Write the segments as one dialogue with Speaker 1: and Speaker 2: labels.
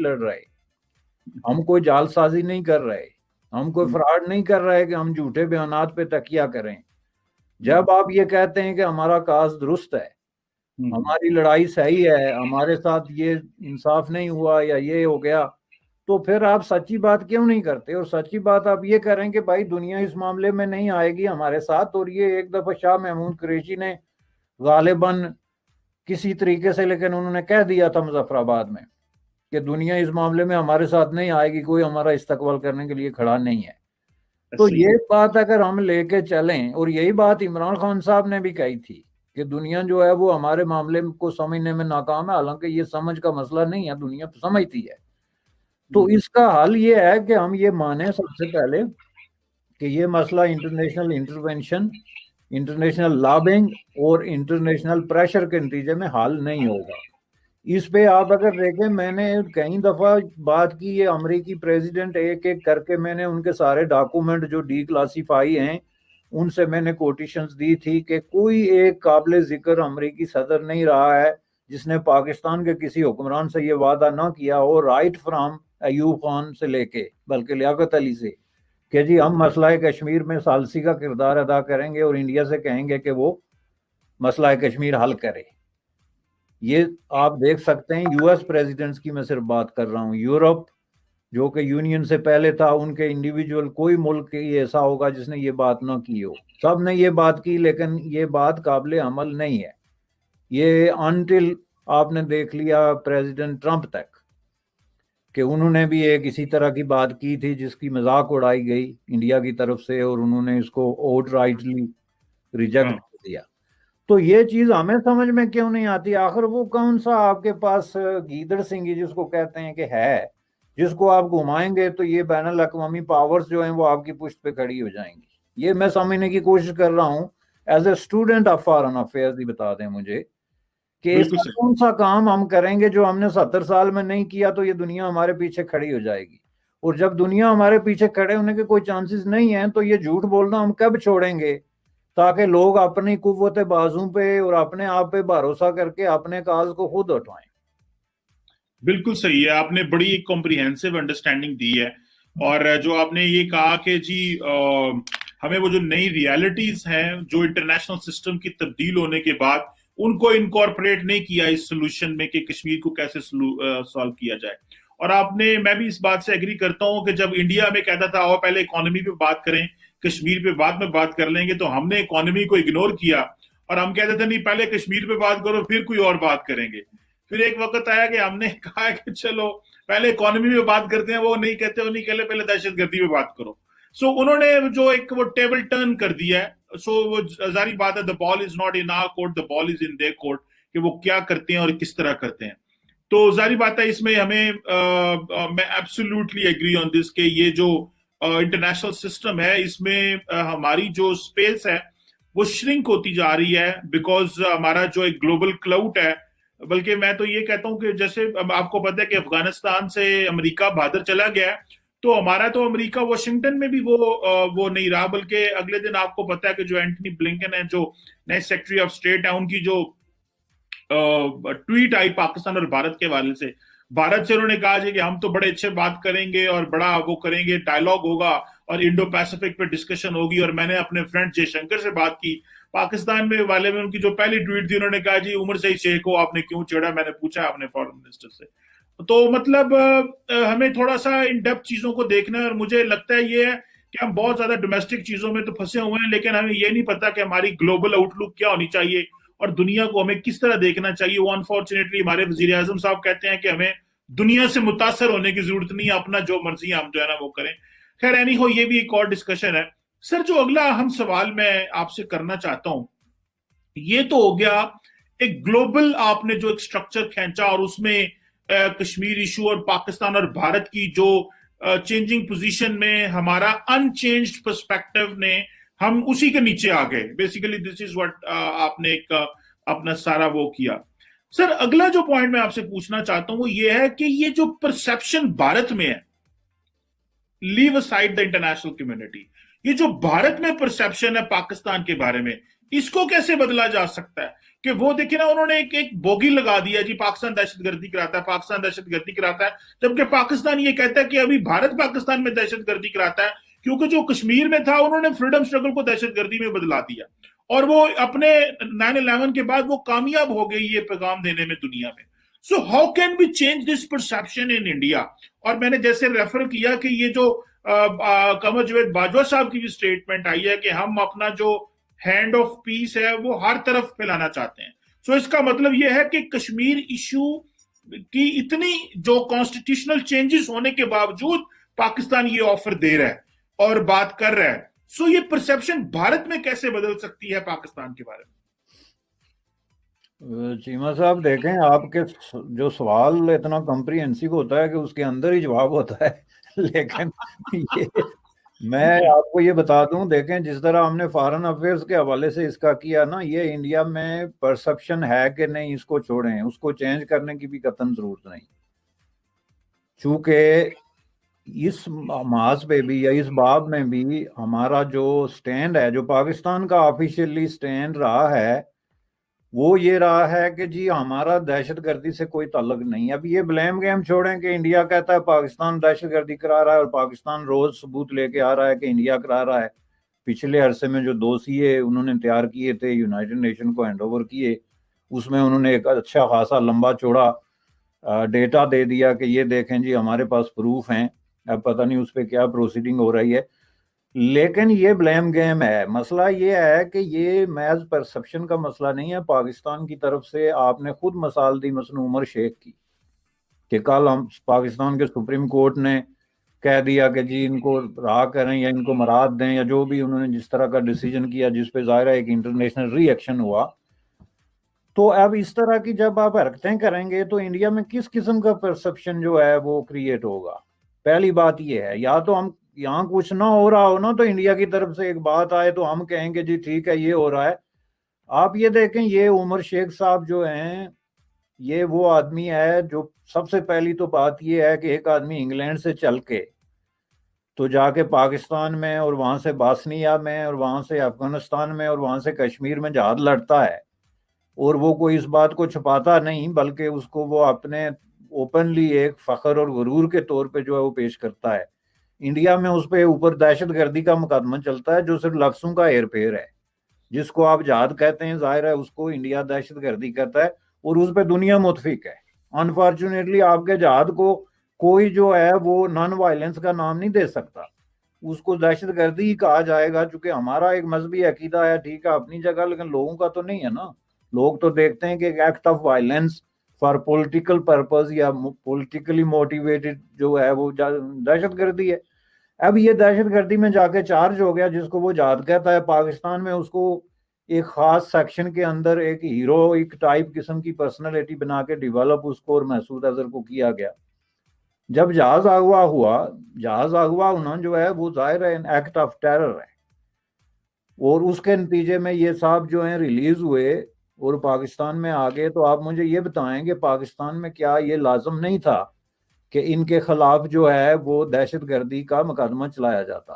Speaker 1: لڑ رہے, ہم کوئی جال سازی نہیں کر رہے, ہم کوئی فراڈ نہیں کر رہے کہ ہم جھوٹے بیانات پہ تکیہ کریں. جب آپ یہ کہتے ہیں کہ ہمارا کاز درست ہے, ہماری لڑائی صحیح ہے, ہمارے ساتھ یہ انصاف نہیں ہوا یا یہ ہو گیا, تو پھر آپ سچی بات کیوں نہیں کرتے؟ اور سچی بات آپ یہ کریں کہ بھائی دنیا اس معاملے میں نہیں آئے گی ہمارے ساتھ. اور یہ ایک دفعہ شاہ محمود قریشی نے غالباً کسی طریقے سے, لیکن انہوں نے کہہ دیا تھا مظفر آباد میں کہ دنیا اس معاملے میں ہمارے ساتھ نہیں آئے گی, کوئی ہمارا استقبال کرنے کے لیے کھڑا نہیں ہے. تو یہ بات اگر ہم لے کے چلیں, اور یہی بات عمران خان صاحب نے بھی کہی تھی کہ دنیا جو ہے وہ ہمارے معاملے کو سمجھنے میں ناکام ہے, حالانکہ یہ سمجھ کا مسئلہ نہیں ہے, دنیا سمجھتی ہے. تو اس کا حل یہ ہے کہ ہم یہ مانیں سب سے پہلے کہ یہ مسئلہ انٹرنیشنل انٹرونشن, انٹرنیشنل لابنگ اور انٹرنیشنل پریشر کے نتیجے میں حل نہیں ہوگا. اس پہ آپ اگر دیکھیں, میں نے کئی دفعہ بات کی, یہ امریکی پریزیڈنٹ ایک ایک کر کے میں نے ان کے سارے ڈاکومنٹ جو ڈی کلاسیفائی ہیں ان سے میں نے کوٹیشنز دی تھی کہ کوئی ایک قابل ذکر امریکی صدر نہیں رہا ہے جس نے پاکستان کے کسی حکمران سے یہ وعدہ نہ کیا ہو, رائٹ فرام ایوب خان سے لے کے بلکہ لیاقت علی سے, کہ جی ہم مسئلہ کشمیر میں ثالثی کا کردار ادا کریں گے اور انڈیا سے کہیں گے کہ وہ مسئلہ کشمیر حل کرے. یہ آپ دیکھ سکتے ہیں یو ایس پریزیڈنٹس کی میں صرف بات کر رہا ہوں, یورپ جو کہ یونین سے پہلے تھا, ان کے انڈیویجول کوئی ملک یہ ایسا ہوگا جس نے یہ بات نہ کی ہو, سب نے یہ بات کی, لیکن یہ بات قابل عمل نہیں ہے. یہ انٹل آپ نے دیکھ لیا پریزیڈنٹ ٹرمپ تک کہ انہوں نے بھی ایک اسی طرح کی بات کی تھی جس کی مذاق اڑائی گئی انڈیا کی طرف سے, اور انہوں نے اس کو اوٹ رائٹلی ریجیکٹ کر دیا. تو یہ چیز ہمیں سمجھ میں کیوں نہیں آتی؟ آخر وہ کون سا آپ کے پاس گیدڑ سنگھی جس کو کہتے ہیں کہ ہے, جس کو آپ گھمائیں گے تو یہ بین الاقوامی پاورز جو ہیں وہ آپ کی پشت پہ کھڑی ہو جائیں گی. یہ میں سمجھنے کی کوشش کر رہا ہوں as a student of foreign affairs. ہی بتا دیں مجھے کہ ایسا کون سا کام ہم کریں گے جو ہم نے 70 سال میں نہیں کیا تو یہ دنیا ہمارے پیچھے کھڑی ہو جائے گی. اور جب دنیا ہمارے پیچھے کھڑے ہونے کے کوئی چانسز نہیں ہیں تو یہ جھوٹ بولنا ہم کب چھوڑیں گے تاکہ لوگ اپنی قوت بازو پہ اور اپنے آپ پہ بھروسہ کر کے اپنے کاز کو خود اٹھائیں.
Speaker 2: بالکل صحیح ہے, آپ نے بڑی ایک کمپریہنسو انڈرسٹینڈنگ دی ہے. اور جو آپ نے یہ کہا کہ جی ہمیں وہ جو نئی ریالٹیز ہیں جو انٹرنیشنل سسٹم کی تبدیل ہونے کے بعد ان کو انکارپوریٹ نہیں کیا اس سولوشن میں کہ کشمیر کو کیسے سالو کیا جائے. اور آپ نے, میں بھی اس بات سے ایگری کرتا ہوں کہ جب انڈیا ہمیں کہتا تھا اور پہلے اکانومی پہ بات کریں, کشمیر پہ بعد میں بات کر لیں گے, تو ہم نے اکانومی کو اگنور کیا اور ہم کہتے تھے نہیں پہلے کشمیر پہ بات کرو پھر کوئی اور بات کریں گے. پھر ایک وقت آیا کہ ہم نے کہا کہ چلو پہلے اکانومی پہ بات کرتے ہیں, وہ نہیں کہتے, وہ نہیں کہتے پہلے دہشت گردی پہ بات کرو. سو انہوں نے جو ایک وہ ٹیبل ٹرن کر دیا ہے. سو وہ ظاہری بات ہے, the ball is not in our court, the ball is in their court, کہ وہ کیا کرتے ہیں اور کس طرح کرتے ہیں. تو ظاہری بات ہے اس میں ہمیں میں ایبسولوٹلی ایگری آن دس کہ یہ جو انٹرنیشنل سسٹم ہے اس میں ہماری جو اسپیس ہے وہ شرنک ہوتی جا رہی ہے, بیکاز ہمارا جو ایک گلوبل کلاؤٹ ہے. بلکہ میں تو یہ کہتا ہوں کہ جیسے آپ کو پتہ ہے کہ افغانستان سے امریکہ بہادر چلا گیا ہے, تو ہمارا تو امریکہ واشنگٹن میں بھی وہ نہیں رہا, بلکہ اگلے دن آپ کو پتہ ہے کہ جو اینٹنی بلنکن ہے جو نئے سیکرٹری آف اسٹیٹ ہیں, ان کی جو ٹویٹ آئی پاکستان اور بھارت کے حوالے سے, بھارت سے انہوں نے کہا کہ ہم تو بڑے اچھے بات کریں گے اور بڑا وہ کریں گے, ڈائلاگ ہوگا اور انڈو پیسفک پہ ڈسکشن ہوگی. اور میں نے اپنے فرینڈ جے شنکر سے بات کی پاکستان میں والے میں, ان کی جو پہلی ٹویٹ تھی انہوں نے کہا جی عمر سے شیخ کو آپ نے کیوں چھیڑا. میں نے پوچھا اپنے فارن منسٹر سے. تو مطلب ہمیں تھوڑا سا ان ڈیپتھ چیزوں کو دیکھنا ہے, اور مجھے لگتا ہے یہ ہے کہ ہم بہت زیادہ ڈومیسٹک چیزوں میں تو پھنسے ہوئے ہیں, لیکن ہمیں یہ نہیں پتا کہ ہماری گلوبل آؤٹ لک کیا ہونی چاہیے اور دنیا کو ہمیں کس طرح دیکھنا چاہیے. وہ انفارچونیٹلی ہمارے وزیر اعظم صاحب کہتے ہیں کہ ہمیں دنیا سے متاثر ہونے کی ضرورت نہیں ہے, اپنا جو مرضی ہم جو ہے نا وہ کریں. خیر اینی ہو, یہ بھی ایک اور ڈسکشن ہے. سر جو اگلا اہم سوال میں آپ سے کرنا چاہتا ہوں, یہ تو ہو گیا ایک گلوبل آپ نے جو ایک سٹرکچر کھینچا اور اس میں کشمیر ایشو اور پاکستان اور بھارت کی جو چینجنگ پوزیشن میں ہمارا ان چینجڈ پرسپیکٹو نے ہم اسی کے نیچے آ گئے. بیسیکلی دس از واٹ آپ نے ایک اپنا سارا وہ کیا. سر اگلا جو پوائنٹ میں آپ سے پوچھنا چاہتا ہوں وہ یہ ہے کہ یہ جو پرسپشن بھارت میں ہے, لیو اسائڈ دا انٹرنیشنل کمیونٹی, یہ جو بھارت میں پرسپشن ہے پاکستان کے بارے میں, اس کو کیسے بدلا جا سکتا ہے؟ کہ وہ دیکھیں نا انہوں نے ایک بوگی لگا دیا جی پاکستان دہشت گردی کراتا ہے، پاکستان دہشت گردی کراتا ہے، جبکہ پاکستان یہ کہتا ہے کہ ابھی بھارت پاکستان میں دہشت گردی کراتا ہے، کیونکہ جو کشمیر میں تھا انہوں نے فریڈم سٹرگل کو دہشت گردی میں بدلا دیا، اور وہ اپنے 9/11 کے بعد وہ کامیاب ہو گئی یہ پیغام دینے میں دنیا میں. So how can we change this perception in India? اور میں نے جیسے ریفر کیا کہ یہ جو قمر جاوید باجوہ صاحب کی بھی اسٹیٹمنٹ آئی ہے کہ ہم اپنا جو ہینڈ آف پیس ہے وہ ہر طرف پھیلانا چاہتے ہیں. سو اس کا مطلب یہ ہے کہ کشمیر ایشو کی اتنی جو کانسٹیٹیوشنل چینجز ہونے کے باوجود پاکستان یہ آفر دے رہا ہے اور بات کر رہا ہے. سو یہ پرسپشن بھارت میں کیسے بدل سکتی ہے پاکستان کے بارے میں؟
Speaker 1: چیمہ صاحب دیکھیں، آپ کے جو سوال اتنا کمپریہنسو ہوتا ہے کہ اس کے اندر ہی جواب ہوتا ہے، لیکن یہ میں آپ کو یہ بتا دوں، دیکھیں جس طرح ہم نے فارن افیئرس کے حوالے سے اس کا کیا نا، یہ انڈیا میں پرسپشن ہے کہ نہیں اس کو چھوڑیں، اس کو چینج کرنے کی بھی قطعاً ضرورت نہیں، چونکہ اس محاذ پہ بھی یا اس باب میں بھی ہمارا جو سٹینڈ ہے، جو پاکستان کا آفیشیلی سٹینڈ رہا ہے، وہ یہ رہا ہے کہ جی ہمارا دہشت گردی سے کوئی تعلق نہیں. اب یہ بلیم گیم چھوڑیں کہ انڈیا کہتا ہے پاکستان دہشت گردی کرا رہا ہے اور پاکستان روز ثبوت لے کے آ رہا ہے کہ انڈیا کرا رہا ہے. پچھلے عرصے میں جو 2 CA انہوں نے تیار کیے تھے، یونائٹڈ نیشن کو ہینڈ اوور کیے، اس میں انہوں نے ایک اچھا خاصا لمبا چوڑا ڈیٹا دے دیا کہ یہ دیکھیں جی ہمارے پاس پروف ہیں. اب پتہ نہیں اس پہ کیا پروسیڈنگ ہو رہی ہے، لیکن یہ بلیم گیم ہے. مسئلہ یہ ہے کہ یہ محض پرسپشن کا مسئلہ نہیں ہے. پاکستان کی طرف سے آپ نے خود مثال دی مثلا عمر شیخ کی، کہ کل ہم پاکستان کے سپریم کورٹ نے کہہ دیا کہ جی ان کو رہا کریں یا ان کو مراد دیں، یا جو بھی انہوں نے جس طرح کا ڈیسیجن کیا، جس پہ ظاہر ہے ایک انٹرنیشنل ری ایکشن ہوا. تو اب اس طرح کی جب آپ حرکتیں کریں گے تو انڈیا میں کس قسم کا پرسپشن جو ہے وہ کریٹ ہوگا؟ پہلی بات یہ ہے، یا تو ہم یہاں کچھ نہ ہو رہا ہو نا تو انڈیا کی طرف سے ایک بات آئے تو ہم کہیں گے جی ٹھیک ہے یہ ہو رہا ہے. آپ یہ دیکھیں، یہ عمر شیخ صاحب جو ہیں، یہ وہ آدمی ہے جو سب سے پہلی تو بات یہ ہے کہ ایک آدمی انگلینڈ سے چل کے تو جا کے پاکستان میں اور وہاں سے باسنیا میں اور وہاں سے افغانستان میں اور وہاں سے کشمیر میں جہاد لڑتا ہے، اور وہ کوئی اس بات کو چھپاتا نہیں بلکہ اس کو وہ اپنے اوپنلی ایک فخر اور غرور کے طور پہ جو ہے وہ پیش کرتا ہے. انڈیا میں اس پہ اوپر دہشت گردی کا مقدمہ چلتا ہے جو صرف لفظوں کا ہیر پھیر ہے. جس کو آپ جہاد کہتے ہیں، ظاہر ہے اس کو انڈیا دہشت گردی کہتا ہے اور اس پہ دنیا متفق ہے. انفارچونیٹلی آپ کے جہاد کو کوئی جو ہے وہ نان وائلنس کا نام نہیں دے سکتا، اس کو دہشت گردی ہی کہا جائے گا، چونکہ ہمارا ایک مذہبی عقیدہ ہے، ٹھیک ہے اپنی جگہ، لیکن لوگوں کا تو نہیں ہے نا. لوگ تو دیکھتے ہیں کہ ایک act of violence for political purpose یا پولیٹیکلی موٹیویٹڈ جو ہے وہ دہشت گردی ہے. اب یہ دہشت گردی میں جا کے چارج ہو گیا، جس کو وہ جہاد کہتا ہے. پاکستان میں اس کو ایک خاص سیکشن کے اندر ایک ہیرو ایک ٹائپ قسم کی پرسنالٹی بنا کے ڈیولپ اس کو اور محسود اظہر کو کیا گیا. جب جہاز اغوا ہونا جو ہے وہ ظاہر ہے ایکٹ آف ٹیرر ہے، اور اس کے نتیجے میں یہ صاحب جو ہیں ریلیز ہوئے اور پاکستان میں آگے. تو آپ مجھے یہ بتائیں کہ پاکستان میں کیا یہ لازم نہیں تھا کہ ان کے خلاف جو ہے وہ دہشت گردی کا مقدمہ چلایا جاتا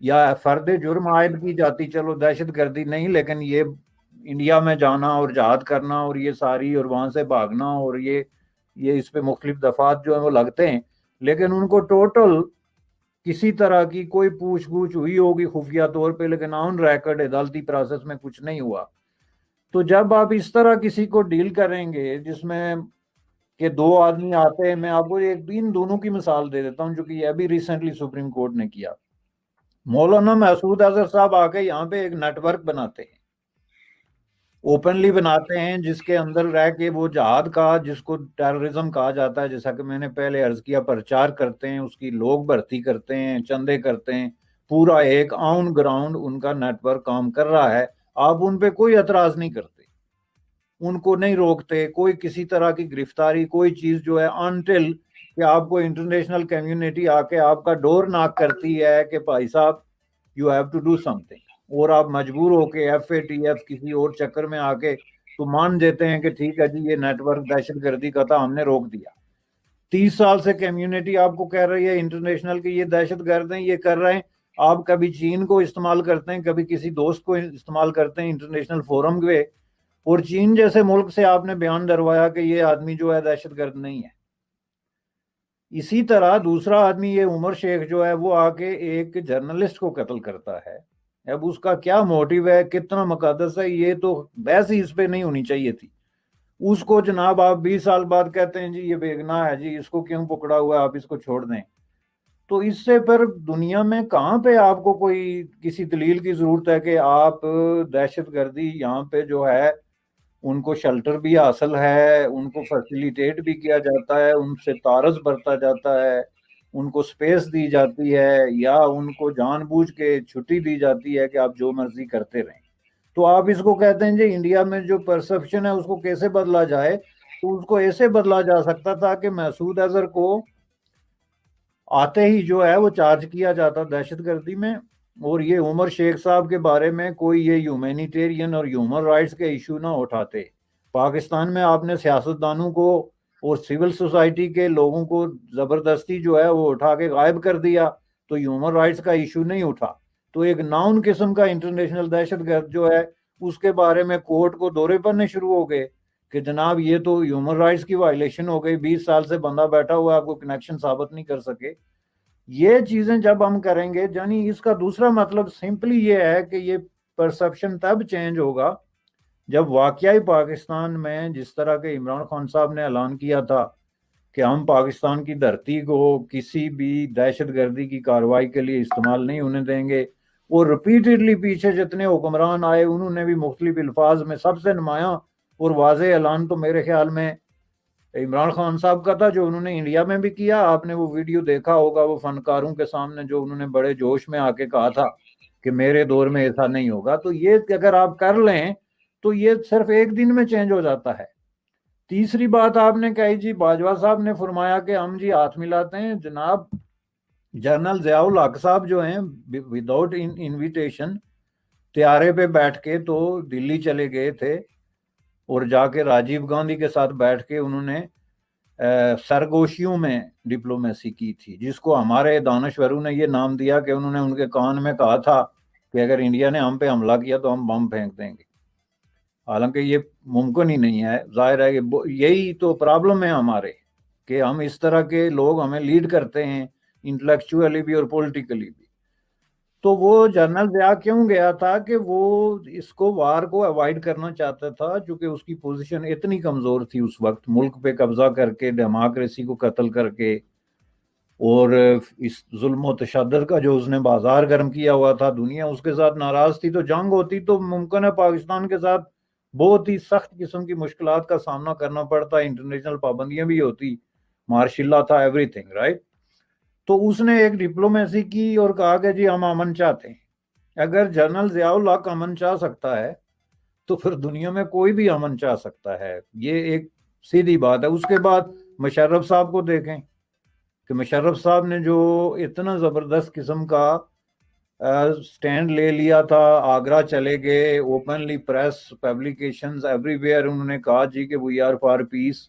Speaker 1: یا فرد جرم عائد کی جاتی؟ چلو دہشت گردی نہیں، لیکن یہ انڈیا میں جانا اور جہاد کرنا اور یہ ساری اور وہاں سے بھاگنا اور یہ اس پہ مختلف دفعات جو ہیں وہ لگتے ہیں، لیکن ان کو ٹوٹل کسی طرح کی کوئی پوچھ گچھ ہوئی ہوگی خفیہ طور پہ، لیکن آن ریکارڈ عدالتی پروسیس میں کچھ نہیں ہوا. تو جب آپ اس طرح کسی کو ڈیل کریں گے جس میں کہ 2 آدمی آتے ہیں، میں آپ کو ان دونوں کی مثال دے دیتا ہوں جو کہ یہ ابھی ریسنٹلی سپریم کورٹ نے کیا. مولانا محسود اظہر صاحب آ کے یہاں پہ ایک نیٹ ورک بناتے ہیں، اوپنلی بناتے ہیں، جس کے اندر رہ کے وہ جہاد کا، جس کو ٹیررزم کہا جاتا ہے، جیسا کہ میں نے پہلے عرض کیا، پرچار کرتے ہیں، اس کی لوگ بھرتی کرتے ہیں، چندے کرتے ہیں، پورا ایک آن گراؤنڈ ان کا نیٹ ورک کام کر رہا ہے. آپ ان پہ کوئی اعتراض نہیں کرتے، ان کو نہیں روکتے، کوئی کسی طرح کی گرفتاری کوئی چیز جو ہے، انٹل کہ آپ کو انٹرنیشنل کمیونٹی آ کے آپ کا ڈور ناک کرتی ہے کہ بھائی صاحب you have to do something, اور آپ مجبور ہو کے FATF کسی اور چکر میں آ کے تو مان دیتے ہیں کہ ٹھیک ہے جی یہ نیٹ ورک دہشت گردی کا تھا، ہم نے روک دیا. 30 سال سے کمیونٹی آپ کو کہہ رہی ہے انٹرنیشنل کہ یہ دہشت گرد ہیں، یہ کر رہے ہیں. آپ کبھی چین کو استعمال کرتے ہیں، کبھی کسی دوست کو استعمال کرتے ہیں انٹرنیشنل فورم پہ اور چین جیسے ملک سے آپ نے بیان دروایا کہ یہ آدمی جو ہے دہشت گرد نہیں ہے. اسی طرح دوسرا آدمی یہ عمر شیخ جو ہے وہ آ کے ایک جرنلسٹ کو قتل کرتا ہے. اب اس کا کیا موٹیو ہے, کتنا مقدس ہے, یہ تو بحث ہی اس پہ نہیں ہونی چاہیے تھی. اس کو جناب آپ 20 سال بعد کہتے ہیں جی یہ بے گناہ ہے, جی اس کو کیوں پکڑا ہوا ہے, آپ اس کو چھوڑ دیں. تو اس سے پھر دنیا میں کہاں پہ آپ کو کوئی کسی دلیل کی ضرورت ہے کہ آپ دہشت گردی یہاں پہ جو ہے ان کو شیلٹر بھی حاصل ہے, ان کو فیسیلیٹیٹ بھی کیا جاتا ہے, ان سے تعارض برتا جاتا ہے, ان کو سپیس دی جاتی ہے, یا ان کو جان بوجھ کے چھٹی دی جاتی ہے کہ آپ جو مرضی کرتے رہیں. تو آپ اس کو کہتے ہیں جی انڈیا میں جو پرسپشن ہے اس کو کیسے بدلا جائے. تو اس کو ایسے بدلا جا سکتا تھا کہ مسعود اظہر کو آتے ہی جو ہے وہ چارج کیا جاتا دہشت گردی میں, اور یہ عمر شیخ صاحب کے بارے میں کوئی یہ ہیومینیٹیرین اور ہیومن رائٹس کے ایشو نہ اٹھاتے. پاکستان میں آپ نے سیاستدانوں کو اور سول سوسائٹی کے لوگوں کو زبردستی جو ہے وہ اٹھا کے غائب کر دیا, تو ہیومن رائٹس کا ایشو نہیں اٹھا. تو ایک ناؤن قسم کا انٹرنیشنل دہشت گرد جو ہے اس کے بارے میں کورٹ کو دورے پڑنے شروع ہو گئے کہ جناب یہ تو ہیومن رائٹس کی وائلیشن ہو گئی, 20 سال سے بندہ بیٹھا ہوا, آپ کو کنیکشن ثابت نہیں کر سکے. یہ چیزیں جب ہم کریں گے, یعنی اس کا دوسرا مطلب سمپلی یہ ہے کہ یہ پرسپشن تب چینج ہوگا جب واقعی پاکستان میں جس طرح کے عمران خان صاحب نے اعلان کیا تھا کہ ہم پاکستان کی دھرتی کو کسی بھی دہشت گردی کی کارروائی کے لیے استعمال نہیں ہونے دیں گے, اور ریپیٹڈلی پیچھے جتنے حکمران آئے انہوں نے بھی مختلف الفاظ میں سب سے نمایاں اور واضح اعلان تو میرے خیال میں عمران خان صاحب کا تھا, جو انہوں نے انڈیا میں بھی کیا. آپ نے وہ ویڈیو دیکھا ہوگا, وہ فنکاروں کے سامنے جو انہوں نے بڑے جوش میں آ کے کہا تھا کہ میرے دور میں ایسا نہیں ہوگا. تو یہ اگر آپ کر لیں تو یہ صرف ایک دن میں چینج ہو جاتا ہے. تیسری بات آپ نے کہی جی, باجوہ صاحب نے فرمایا کہ ہم جی ہاتھ ملاتے ہیں. جناب جنرل ضیاء الحق صاحب جو ہیں وداؤٹ انویٹیشن طیارے پہ بیٹھ کے تو دلی چلے گئے تھے, اور جا کے راجیو گاندھی کے ساتھ بیٹھ کے انہوں نے سرگوشیوں میں ڈپلومیسی کی تھی, جس کو ہمارے دانشوروں نے یہ نام دیا کہ انہوں نے ان کے کان میں کہا تھا کہ اگر انڈیا نے ہم پہ حملہ کیا تو ہم بم پھینک دیں گے. حالانکہ یہ ممکن ہی نہیں ہے. ظاہر ہے کہ یہی تو پرابلم ہے ہمارے, کہ ہم اس طرح کے لوگ ہمیں لیڈ کرتے ہیں انٹلیکچولی بھی اور پولیٹیکلی بھی. تو وہ جنرل ضیاء کیوں گیا تھا کہ وہ اس کو وار کو اوائڈ کرنا چاہتا تھا, چونکہ اس کی پوزیشن اتنی کمزور تھی اس وقت, ملک پہ قبضہ کر کے ڈیموکریسی کو قتل کر کے, اور اس ظلم و تشدد کا جو اس نے بازار گرم کیا ہوا تھا, دنیا اس کے ساتھ ناراض تھی. تو جنگ ہوتی تو ممکن ہے پاکستان کے ساتھ بہت ہی سخت قسم کی مشکلات کا سامنا کرنا پڑتا, انٹرنیشنل پابندیاں بھی ہوتی, مارشل لا تھا, ایوری تھنگ رائٹ. تو اس نے ایک ڈپلومیسی کی اور کہا کہ جی ہم امن چاہتے ہیں. اگر جنرل ضیاء الحق امن چاہ سکتا ہے تو پھر دنیا میں کوئی بھی امن چاہ سکتا ہے, یہ ایک سیدھی بات ہے. اس کے بعد مشرف صاحب کو دیکھیں کہ مشرف صاحب نے جو اتنا زبردست قسم کا سٹینڈ لے لیا تھا, آگرہ چلے گئے, openly press publications every where انہوں نے کہا جی کہ وی آر فار پیس,